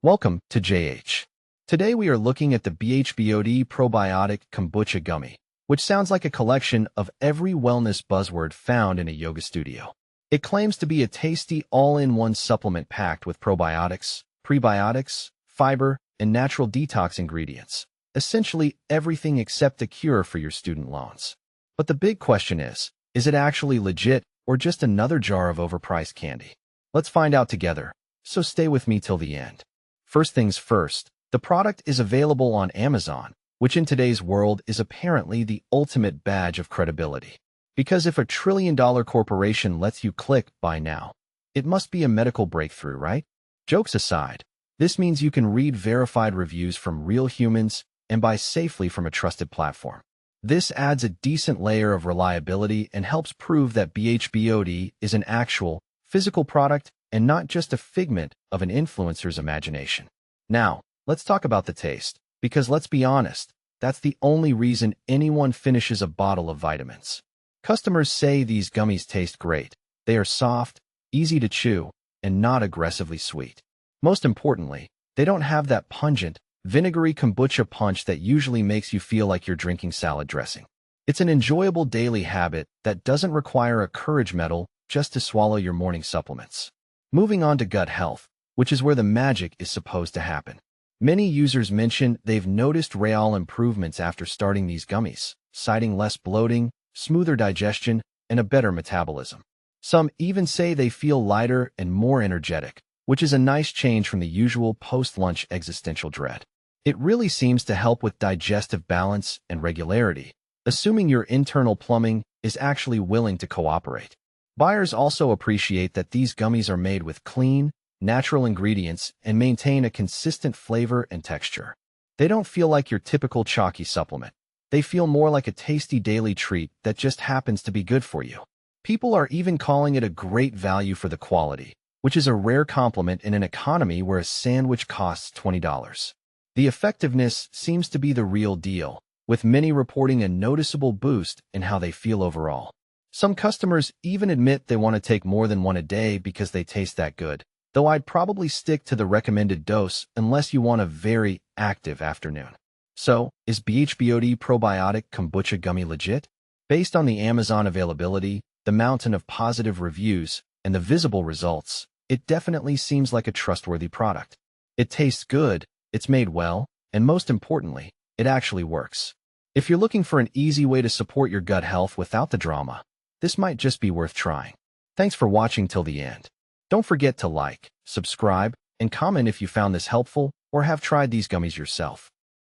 Welcome to JH. Today we are looking at the BoochBod Probiotic Kombucha Gummy, which sounds like a collection of every wellness buzzword found in a yoga studio. It claims to be a tasty all-in-one supplement packed with probiotics, prebiotics, fiber, and natural detox ingredients, essentially everything except a cure for your student loans. But the big question is it actually legit or just another jar of overpriced candy? Let's find out together, so stay with me till the end. First things first, the product is available on Amazon, which in today's world is apparently the ultimate badge of credibility. Because if a trillion-dollar corporation lets you click buy now, it must be a medical breakthrough, right? Jokes aside, this means you can read verified reviews from real humans and buy safely from a trusted platform. This adds a decent layer of reliability and helps prove that BoochBod is an actual, physical product and not just a figment of an influencer's imagination. Now, let's talk about the taste, because let's be honest, that's the only reason anyone finishes a bottle of vitamins. Customers say these gummies taste great. They are soft, easy to chew, and not aggressively sweet. Most importantly, they don't have that pungent, vinegary kombucha punch that usually makes you feel like you're drinking salad dressing. It's an enjoyable daily habit that doesn't require a courage medal just to swallow your morning supplements. Moving on to gut health, which is where the magic is supposed to happen. Many users mention they've noticed real improvements after starting these gummies, citing less bloating, smoother digestion, and a better metabolism. Some even say they feel lighter and more energetic, which is a nice change from the usual post-lunch existential dread. It really seems to help with digestive balance and regularity, assuming your internal plumbing is actually willing to cooperate. Buyers also appreciate that these gummies are made with clean, natural ingredients and maintain a consistent flavor and texture. They don't feel like your typical chalky supplement. They feel more like a tasty daily treat that just happens to be good for you. People are even calling it a great value for the quality, which is a rare compliment in an economy where a sandwich costs $20. The effectiveness seems to be the real deal, with many reporting a noticeable boost in how they feel overall. Some customers even admit they want to take more than one a day because they taste that good, though I'd probably stick to the recommended dose unless you want a very active afternoon. So, is BoochBod Probiotic Kombucha Gummy legit? Based on the Amazon availability, the mountain of positive reviews, and the visible results, it definitely seems like a trustworthy product. It tastes good, it's made well, and most importantly, it actually works. If you're looking for an easy way to support your gut health without the drama, this might just be worth trying. Thanks for watching till the end. Don't forget to like, subscribe, and comment if you found this helpful or have tried these gummies yourself.